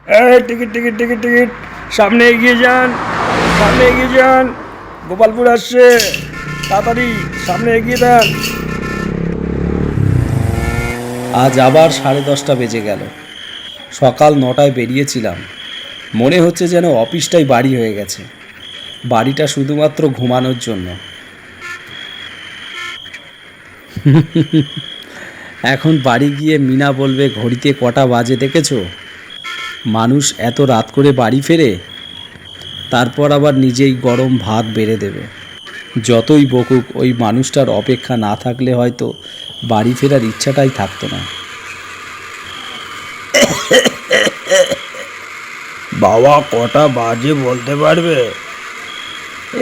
Ticket ticket ticket ticket, সামনে এগিয়ে যান, সামনে এগিয়ে যান, গোপালপুর আসছে, তাড়াতাড়ি সামনে এগিয়ে দেন। আজ আবার 10:30 বেজে গেল। সকাল 9টায় বেরিয়েছিলাম, মনে হচ্ছে যেন অফিসটাই বাড়ি হয়ে গেছে, বাড়িটা শুধুমাত্র ঘুমানোর জন্য। এখন বাড়ি গিয়ে মিনা বলবে ঘড়িতে কটা বাজে দেখেছো। মানুষ এত রাত করে বাড়ি ফেরে, তারপর আবার নিজেই গরম ভাত বেড়ে দেবে। যতই বকুক, ওই মানুষটার অপেক্ষা না থাকলে হয়তো বাড়ি ফেরার ইচ্ছাটাই থাকতো না। বাবা কটা বাজে বলতে পারবে?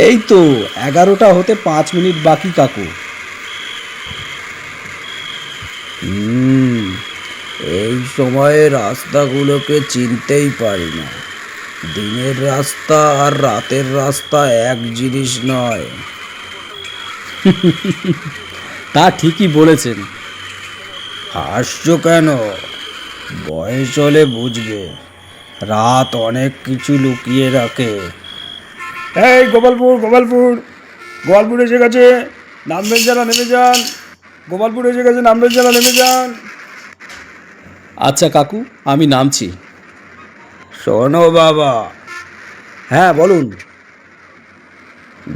এই তো 11টা হতে 5 মিনিট বাকি কাকু। এই সময়ে রাস্তাগুলোকে চিনতেই পারি না। দিনের রাস্তা আর রাতের রাস্তা এক জিনিস নয়। তা ঠিকই বলেছেন। হাসছো কেন? বয়স হলে বুঝবে, রাত অনেক কিছু লুকিয়ে রাখে। এই গোপালপুর, গোপালপুর, গোপালপুর এসে গেছে, নামবেন যারা নেমে যান। গোপালপুর এসে গেছে, নামবেন যারা নেমে যান। আচ্ছা কাকু, আমি নামছি। শোনো বাবা। হ্যাঁ বলুন।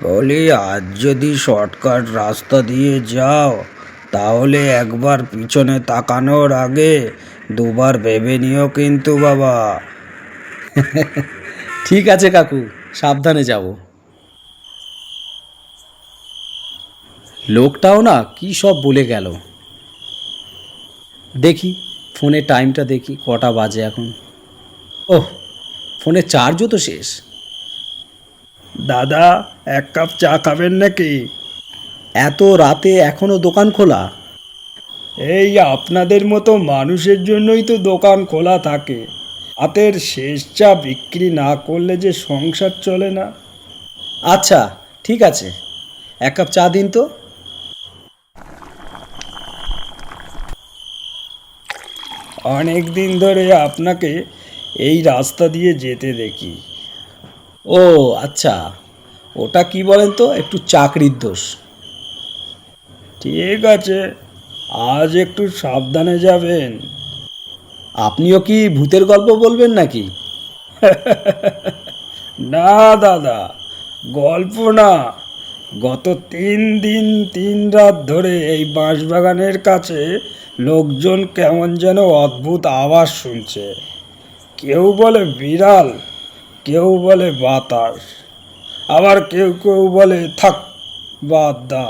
বলি, আজ যদি শর্টকাট রাস্তা দিয়ে যাও তাহলে একবার পিছনে তাকানোর আগে দুবার ভেবে নিও কিন্তু বাবা। ঠিক আছে কাকু, সাবধানে যাব। লোকটাও না কি সব বলে গেল। দেখি ফোনে টাইমটা, দেখি কটা বাজে এখন। ওহ, ফোনে চার্জও তো শেষ। দাদা, এক কাপ চা খাবেন নাকি? এত রাতে এখনও দোকান খোলা? এই আপনাদের মতো মানুষের জন্যই তো দোকান খোলা থাকে। হাতের শেষ চা বিক্রি না করলে যে সংসার চলে না। আচ্ছা ঠিক আছে, 1 কাপ চা দিন তো। অনেক দিন ধরে আপনাকে এই রাস্তা দিয়ে যেতে দেখি। ও আচ্ছা, ওটা কি বলেন তো, একটু চাকরির দোষ। ঠিক আছে, আজ একটু সাবধানে যাবেন। আপনিও কি ভূতের গল্প বলবেন নাকি? না দাদা, গল্প না। গত 3 দিন 3 রাত ধরে এই বাঁশবাগানের কাছে লোকজন কেমন যেন অদ্ভুত আওয়াজ শুনছে। কেউ বলে বিড়াল, কেউ বলে বাতাস, আবার কেউ কেউ বলে থাক, বাদ দা।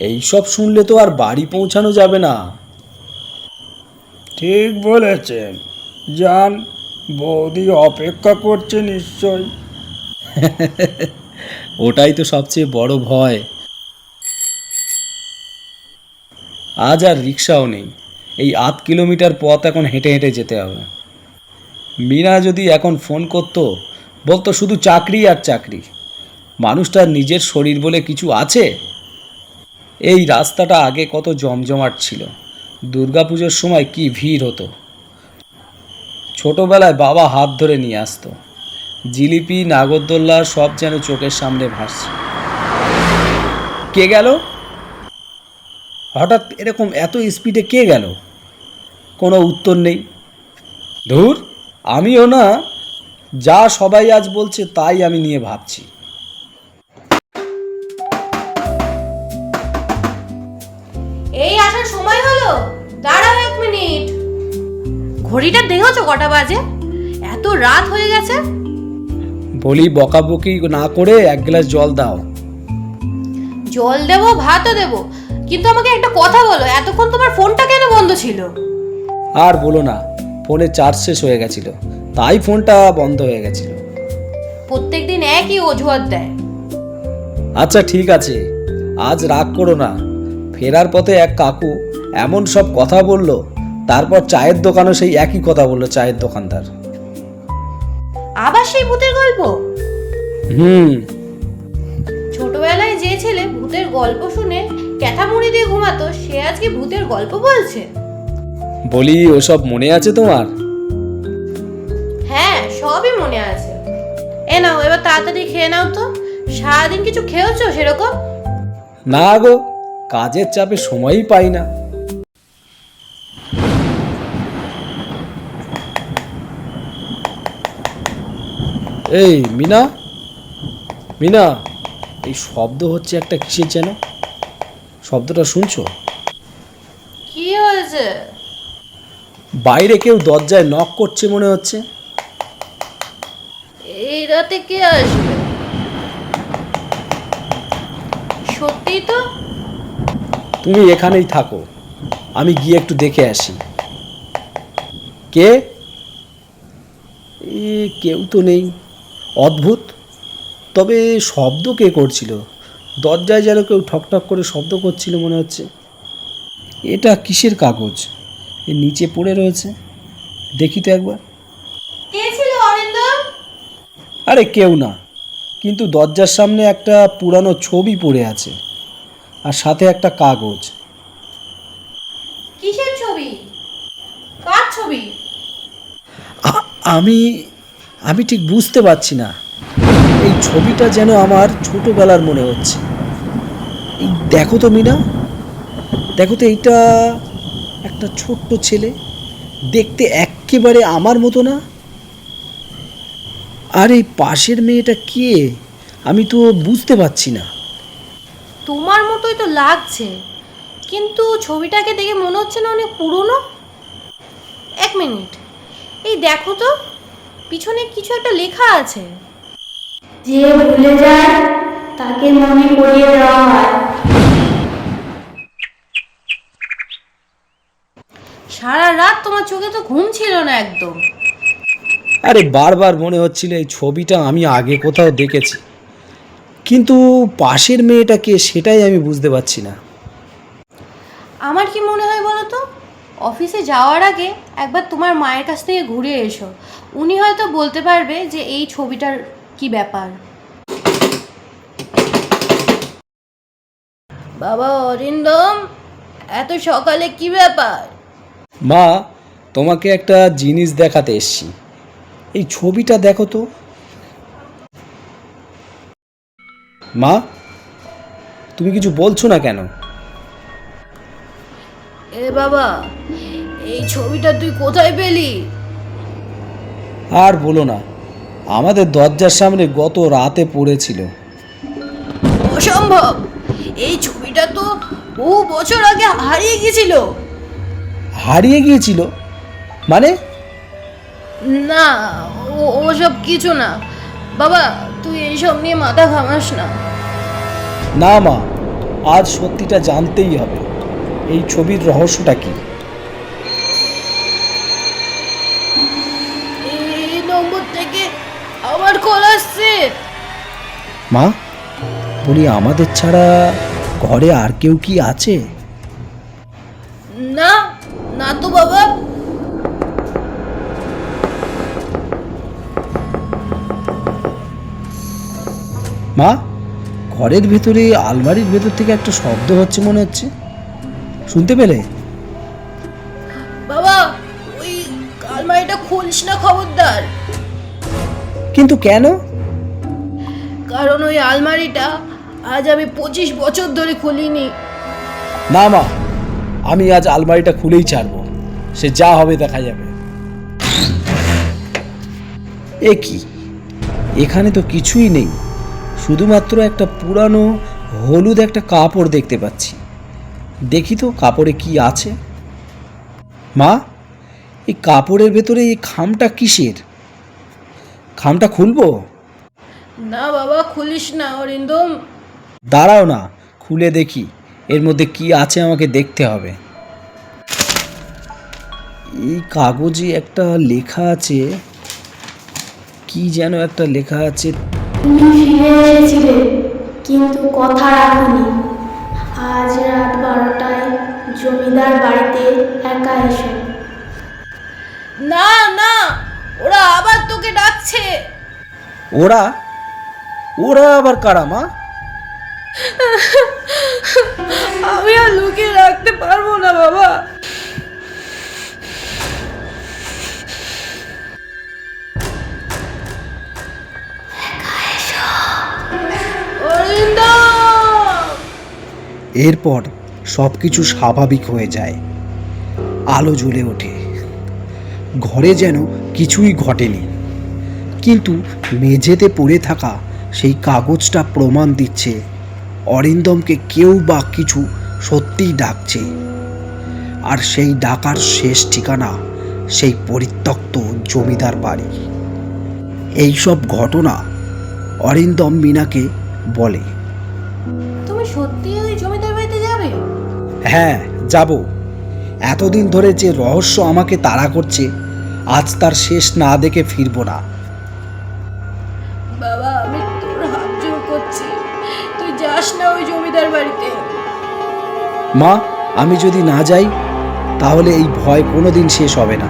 এই সব শুনলে তো আর বাড়ি পৌঁছানো যাবে না। ঠিক বলেছেন, যান, বৌদি অপেক্ষা করছে নিশ্চয়। ওটাই তো সবচেয়ে বড় ভয়। আজ আর রিক্সাও নেই, এই 8 কিলোমিটার পথ এখন হেঁটে হেঁটে যেতে হবে। মীরা যদি এখন ফোন করতো, বলতো শুধু চাকরি আর চাকরি। মানুষটার নিজের শরীর বলে কিছু আছে? এই রাস্তাটা আগে কত জমজমাট ছিল, দুর্গাপুজোর সময় কি ভিড় হতো। ছোটবেলায় বাবা হাত ধরে নিয়ে আসতো, জিলিপি নাগরদোল্লা সব যেন চোখের সামনে ভাসছে। কে গেল হঠাৎ এরকম এত স্পিডে? কে গেল? কোনো উত্তর নেই। ধুর, আমিও না, যা সবাই আজ বলছে তাই আমি নিয়ে ভাবছি। এই আসার সময় হলো, দাঁড়াও 1 মিনিট। ঘড়িটা দেখেছো কটা বাজে? এত রাত হয়ে গেছে। বলি, বকাবকি না করে 1 গ্লাস জল দাও। জল দেবো, ভাতও দেবো, কিন্তু আমাকে একটা কথা বলো, এতক্ষণ তোমার ফোনটা কেন বন্ধ ছিল? আর বলো না, ফোনে চার্জ শেষ হয়ে গেছিল, তাই ফোনটা বন্ধ হয়ে গেছিল। প্রত্যেকদিন একই অজুহাত দেয়। আচ্ছা ঠিক আছে, আজ রাগ করো না। ফেরার পথে এক কাকু এমন সব কথা বলল, তারপর চায়ের দোকানও সেই একই কথা বলল চায়ের দোকানদার। আবার সেই ভূতের গল্প? হুম। ছোটবেলায় যে ছেলে ভূতের গল্প শুনে ক্যাথা মুড়ি দিয়ে ঘুমাতো, সে আজকে ভূতের গল্প বলছে। বলি, ওসব মনে আছে তোমার? এ নাও, এবার তাড়াতাড়ি খেয়ে নাও তো। সারাদিন কিছু খেয়েছো সেরকম? না গো, কাজের চাপে সময়ই পাই না। এই মিনা, মিনা, এই শব্দ হচ্ছে একটা কিসের যেন? শব্দটা শুনছো? কি হয়েছে? বাইরে কেউ দরজায় নক করছে মনে হচ্ছে। এই রাতে কে আসবে? সত্যি তো? তুমি এখানেই থাকো, আমি গিয়ে একটু দেখে আসি। কে? কেউ তো নেই, অদ্ভুত। তবে শব্দ কে করছিল? দরজায় যেন কেউ ঠকঠক করে শব্দ করছিল মনে হচ্ছে। এটা কিসের কাগজ? এর নিচে পড়ে রয়েছে, দেখি তো একবার। কে ছিল অরিন্দম? আরে কেউ না, কিন্তু দরজার সামনে একটা পুরানো ছবি পড়ে আছে, আর সাথে একটা কাগজ। কিসের ছবি? কার ছবি? আমি আমি ঠিক বুঝতে পারছি না। এই ছবিটা যেন আমার ছোটবেলার মনে হচ্ছে। এই দেখো তো মিনা, দেখো তো, এইটা একটা ছোট্ট ছেলে, দেখতে একেবারে আমার মতো না। আর এই পাশের মেয়েটা কে, আমি তো বুঝতে পারছি না। তোমার মতোই তো লাগছে, কিন্তু ছবিটাকে দেখে মনে হচ্ছে না অনেক পুরনো? এক মিনিট, এই দেখো তো, পিছনে কিছু একটা লেখা আছে। যে ভুলে যায় তাকে মনে করিয়ে দেওয়া হয়। সারা রাত তোমার চোখে তো ঘুম ছিল না একদম। আরে বারবার মনে হচ্ছিল এই ছবিটা আমি আগে কোথাও দেখেছি, কিন্তু পাশের মেয়েটাকে সেটাই আমি বুঝতে পারছি না। আমার কি মনে হয় বলো তো, অফিসে যাওয়ার আগে একবার তোমার মায়ের কাছ থেকে ঘুরে এসো, উনি হয়তো বলতে পারবে যে এই ছবিটার কি ব্যাপার। বাবা অরিন্দম, এত সকালে কি ব্যাপার? মা, তোমাকে একটা জিনিস দেখাতে এসছি। এই ছবিটা দেখো তো। মা, তুমি কিছু বলছো না কেন? এ বাবা, এই ছবিটা তুই কোথায় পেলি? আর বলো না, আমাদের দরজার সামনে গত রাতে পড়েছিল। অসম্ভব, এই ছবিটা তো বহু বছর আগে হারিয়ে গিয়েছিল। হারিয়ে গিয়েছিল মানে? না, ওসব কিছু না বাবা, তুই এইসব নিয়ে মাথা ঘামাস না। না মা, আজ সত্যিটা জানতেই হবে। এই ছবির রহস্যটা কি? এই নম্বর থেকে আবার কল আসছে। মা, বলি আমাদের ছাড়া ঘরে আর কেউ কি আছে? না, না তো বাবা। মা, ঘরের ভেতরে আলমারির ভেতর থেকে একটা শব্দ হচ্ছে মনে হচ্ছে, শুনতে পেলে? বাবা, ওই আলমারিটা খুলিস না খবরদার। কিন্তু কেন? কারণ ওই আলমারিটা আজ আমি 25 বছর ধরে খুলিনি। না মা, আমি আজ আলমারিটা খুলেই ছাড়বো, সে যা হবে দেখা যাবে। এ কি, এখানে তো কিছুই নেই, শুধুমাত্র একটা পুরানো হলুদ একটা কাপড় দেখতে পাচ্ছি। দেখি তো কাপড়ে কি আছে। মা, এই কাপড়ের ভেতরে এই খামটা কিসের? খামটা খুলবো? না বাবা, খুলিস না অরিন্দম। দাঁড়াও না, খুলে দেখি এর মধ্যে কি আছে, আমাকে দেখতে হবে। এই কাগজে একটা লেখা আছে, কি যেন একটা লেখা আছে। তুমি ফিরে এসেছিলে কিন্তু কথা রাখোনি। আজ রাত 12টায় জমিদার বাড়িতে একা এসো। না না, ওরা আবার তোকে ডাকছে। ওরা? ওরা আবার কারা মা? আমি আর লুকিয়ে রাখতে পারবো না বাবা। এরপর সব কিছু স্বাভাবিক হয়ে যায়। আলো জ্বলে ওঠে, ঘরে যেন কিছুই ঘটেনি। কিন্তু মেঝেতে পড়ে থাকা সেই কাগজটা প্রমাণ দিচ্ছে অরিন্দমকে কেউ বা কিছু সত্যিই ডাকছে। আর সেই ডাকার শেষ ঠিকানা সেই পরিত্যক্ত জমিদার বাড়ি। এইসব ঘটনা অরিন্দম মীনাকে বলে। তুমি সত্যি ওই জমিদার বাড়িতে যাবে? হ্যাঁ, যাব। এতদিন ধরে যে রহস্য আমাকে তাড়া করছে, আজ তার শেষ না দেখে ফিরব না। বাবা, আমি তোর হাত জোর করছি, তুই যাস না ওই জমিদার বাড়িতে। মা, আমি যদি না যাই তাহলে এই ভয় কোনোদিন শেষ হবে না।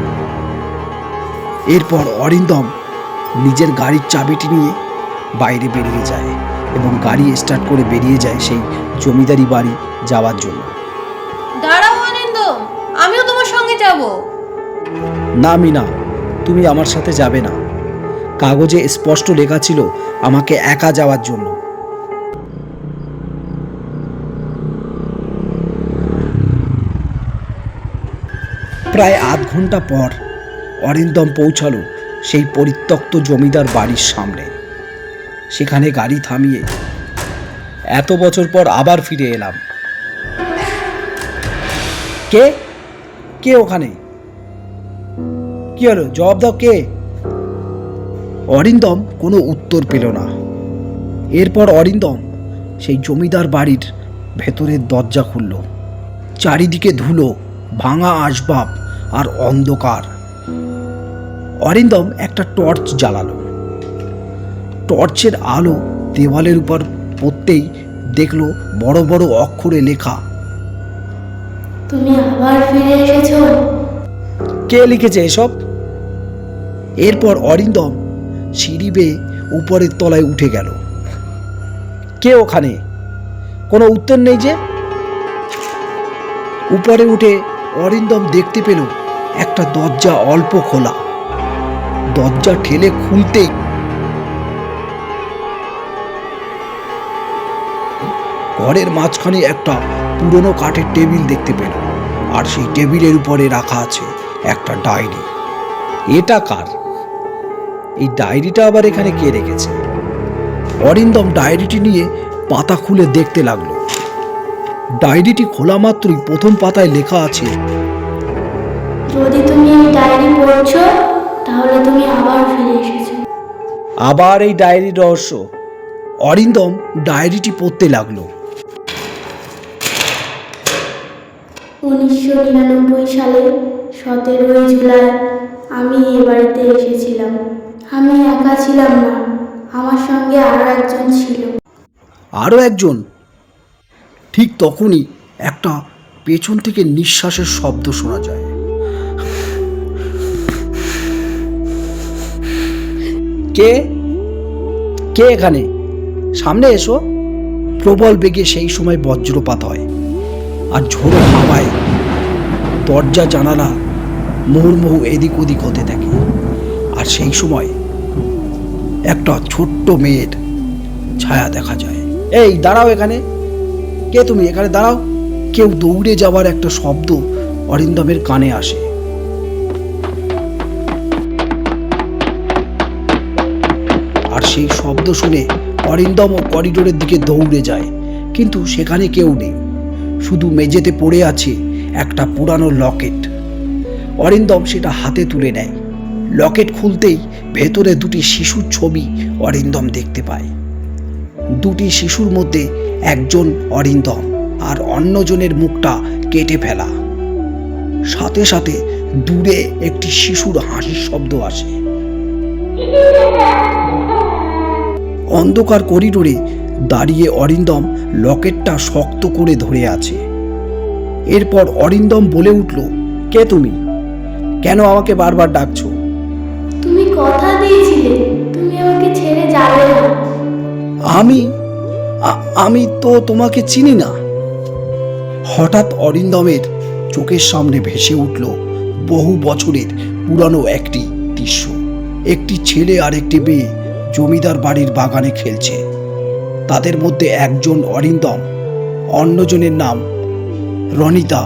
এরপর অরিন্দম নিজের গাড়ির চাবিটি নিয়ে বাইরে বেরিয়ে যায় এবং গাড়ি স্টার্ট করে বেরিয়ে যায় সেই জমিদারি বাড়ি যাওয়ার জন্য। দাঁড়াও অরিন্দম, আমিও তোমার সঙ্গে যাব। না মিনা, তুমি আমার সাথে যাবে না। কাগজে স্পষ্ট লেখা ছিল আমাকে একা যাওয়ার জন্য। প্রায় আধ ঘন্টা পর অরিন্দম পৌঁছালো সেই পরিত্যক্ত জমিদার বাড়ির সামনে। সেখানে গাড়ি থামিয়ে এত বছর পর আবার ফিরে এলাম। কে কে ওখানে? কি হলো, জবাব দাও, কে? অরিন্দম কোনো উত্তর পেল না। এরপর অরিন্দম সেই জমিদার বাড়ির ভেতরের দরজা খুলল। চারিদিকে ধুলো, ভাঙা আসবাব আর অন্ধকার। অরিন্দম একটা টর্চ জ্বালালো। টর্চের আলো দেওয়ালের উপর পড়তেই দেখলো বড় বড় অক্ষরে লেখা, তুমি আবার ফিরে এসেছো। কে লিখেছে এসব? এরপর অরিন্দম সিঁড়ি বেয়ে উপরের তলায় উঠে গেল। কে ওখানে? কোনো উত্তর নেই যে। উপরে উঠে অরিন্দম দেখতে পেল একটা দরজা অল্প খোলা। দরজা ঠেলে খুলতেই ঘরের মাঝখানে একটা পুরনো কাঠের টেবিল দেখতে পেল, আর সেই টেবিলের উপরে রাখা আছে একটা ডায়েরি। এটা কার? এই ডায়েরিটা আবার এখানে কে রেখেছে? অরিন্দম ডায়েরিটি নিয়ে পাতা খুলে দেখতে লাগলো। ডায়েরিটি খোলা মাত্রই প্রথম পাতায় লেখা আছে, যদি তুমি এই ডায়েরি পড়ছো তাহলে তুমি আবার ফিরে এসেছো। আবার এই ডায়েরির রহস্য। অরিন্দম ডায়েরিটি পড়তে লাগলো। 1999 সালে 17 জুলাই আমি এ বাড়িতে এসেছিলাম। আমি একা ছিলাম না, আমার সঙ্গে আরো একজন ছিল। আরও একজন? ঠিক তখনই একটা পেছন থেকে নিঃশ্বাসের শব্দ শোনা যায়। কে কে এখানে? সামনে এসো। প্রবল বেগে সেই সময় বজ্রপাত হয়, আর ঝোড়ো হাওয়ায় দরজা জানালা মুহুর্মুহু এদিক ওদিক হতে থাকে। আর সেই সময় একটা ছোট্ট মেয়ের ছায়া দেখা যায়। এই দাঁড়াও, এখানে কে তুমি? এখানে দাঁড়াও। কেউ দৌড়ে যাওয়ার একটা শব্দ অরিন্দমের কানে আসে। আর সেই শব্দ শুনে অরিন্দম করিডোরের দিকে দৌড়ে যায়, কিন্তু সেখানে কেউ নেই। শুধু মেঝেতে পড়ে আছে একটা পুরানো লকেট। অরিন্দম সেটা হাতে তুলে নেয়। লকেট খুলতেই ভেতরে দুটি শিশুর ছবি অরিন্দম দেখতে পায়। দুটি শিশুর মধ্যে একজন অরিন্দম, আর অন্যজনের মুখটা কেটে ফেলা। সাথে সাথে দূরে একটি শিশুর হাসির শব্দ আসে। অন্ধকার করিডোরে দাঁড়িয়ে অরিন্দম লকেটটা শক্ত করে ধরে আছে। এরপর অরিন্দম বলে উঠল, কে তুমি? কেন আমাকে বারবার ডাকছো? তুমি কথা দিয়েছিলে তুমি আমাকে ছেড়ে যাবে না। আমি তো তোমাকে চিনি না। হঠাৎ অরিন্দমের চোখের সামনে ভেসে উঠল বহু বছরের পুরানো একটি দৃশ্য। একটি ছেলে আর একটি মেয়ে জমিদার বাড়ির বাগানে খেলছে। তাদের মধ্যে একজন অরিন্দম, অন্যজনের নাম রনিতা।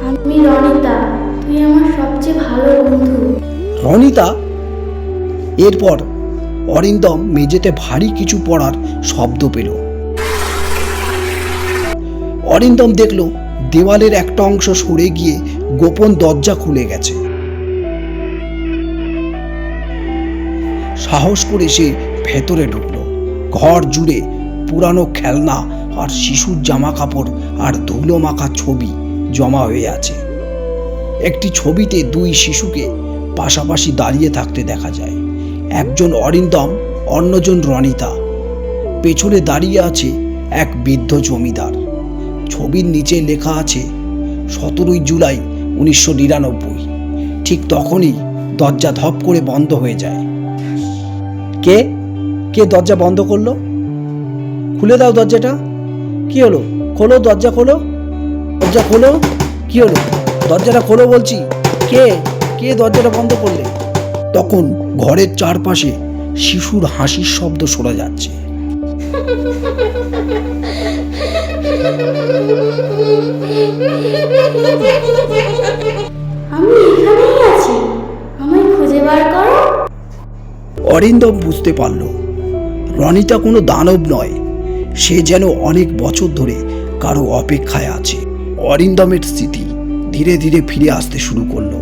আমি রনিতা, তুই আমার সবচেয়ে ভালো বন্ধু। রনিতা। এরপর অরিন্দম মেঝেতে ভারী কিছু পড়ার শব্দ পেল। অরিন্দম দেখল দেওয়ালের একটা অংশ সরে গিয়ে গোপন দরজা খুলে গেছে। সাহস করে সে ভেতরে ঢুকলো। ঘর জুড়ে পুরানো খেলনা আর শিশুর জামা কাপড় আর ধুলো মাখা ছবি জমা হয়ে আছে। একটি ছবিতে দুই শিশুকে পাশাপাশি দাঁড়িয়ে থাকতে দেখা যায়। একজন অরিন্দম, অন্যজন রনিতা। পেছনে দাঁড়িয়ে আছে এক বৃদ্ধ জমিদার। ছবির নিচে লেখা আছে 17 জুলাই 1999। ঠিক তখনই দরজা ধপ করে বন্ধ হয়ে যায়। কে কে দরজা বন্ধ করলো? খুলে দাও দরজাটা। কি হলো? খোলো, দরজা খোলো, দরজা খোলো। কি হলো? দরজাটা খোলো বলছি। কে কে দরজাটা বন্ধ করলে? তখন ঘরের চারপাশে শিশুর হাসির শব্দ শোনা যাচ্ছে। আমি এখানেই আছি, আমায় খুঁজে বার করো। অরিন্দম বুঝতে পারল রনিতা কোনো দানব নয়, সে যেন অনেক বছর ধরে কারো অপেক্ষায় আছে। অরিন্দমের স্মৃতি ধীরে ধীরে ফিরে আসতে শুরু করলো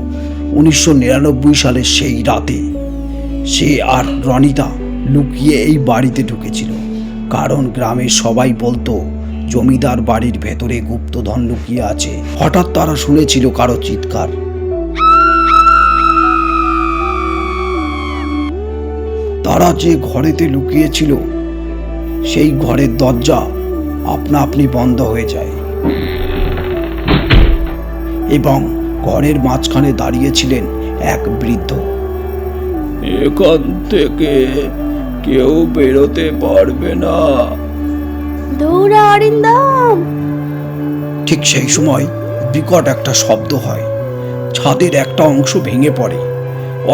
1999 সালের সেই রাতে। সে আর রনিতা লুকিয়ে এই বাড়িতে ঢুকেছিল, কারণ গ্রামের সবাই বলতো জমিদার বাড়ির ভেতরে গুপ্তধন লুকিয়ে আছে। হঠাৎ তারা শুনেছিল কারো চিৎকার। তারা যে ঘরেতে লুকিয়েছিল সেই ঘরের দরজা আপনা আপনি বন্ধ হয়ে যায় এবং ঘরের মাঝখানে দাঁড়িয়েছিলেন এক বৃদ্ধ। এখান থেকে কেউ বেরোতে পারবে না। দৌড়া অরিন্দম। ঠিক সেই সময় বিকট একটা শব্দ হয়। ছাদের একটা অংশ ভেঙে পড়ে।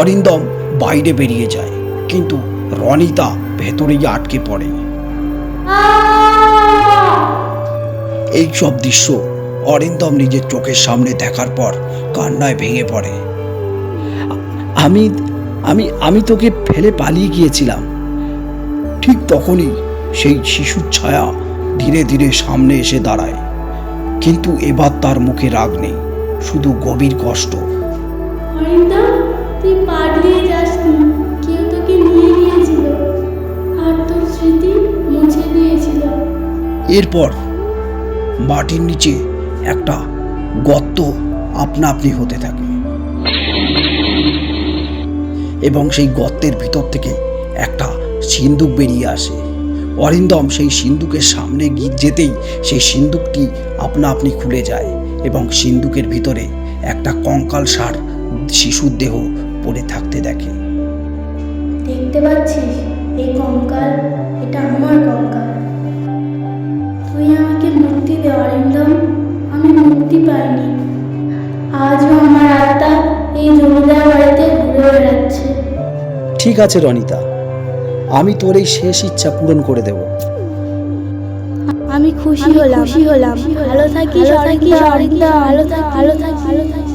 অরিন্দম বাইরে বেরিয়ে যায়, কিন্তু রনিতা ভেতরেই আটকে পড়ে। এই সব দৃশ্য অরিন্দম নিজের চোখের সামনে দেখার পর কান্নায় ভেঙে পড়ে। আমি আমি আমি তোকে ফেলে পালিয়ে গিয়েছিলাম। ঠিক তখনই সেই শিশুর ছায়া ধীরে ধীরে সামনে এসে দাঁড়ায়, কিন্তু এবার তার মুখে রাগ নেই, শুধু গভীর কষ্ট। অরিন্দম, তুই পালিয়ে যাসনি, কেউ তোকে নিয়ে গিয়েছিল আর তোর স্মৃতি মুছে দিয়েছিল। এরপর মাটির নিচে একটা গর্ত আপনা আপনি হতে থাকে এবং সেই গর্তের ভিতর থেকে একটা সিন্দুক বেরিয়ে আসে। অরিন্দম সেই সিন্দুকের সামনে যেতেই সেই সিন্দুকটি আপনা আপনি খুলে যায় এবং সিন্দুকের ভিতরে একটা কঙ্কালসার শিশুর দেহ পড়ে থাকতে দেখে। দেখতে পাচ্ছিস এই কঙ্কাল? এটা আমার কঙ্কাল। তুই আমাকে মুক্তি দে অরিন্দম, আমি মুক্তি পাইনি। আজও আমার আত্মা এই জমিদার বাড়িতে ঘুরে বেড়াচ্ছে। ঠিক আছে রনিতা, আমি তোর এই শেষ ইচ্ছা পূরণ করে দেব। আমি খুশি হলাম। ভালো থাকিস অরিন্দম, ভালো থাকিস।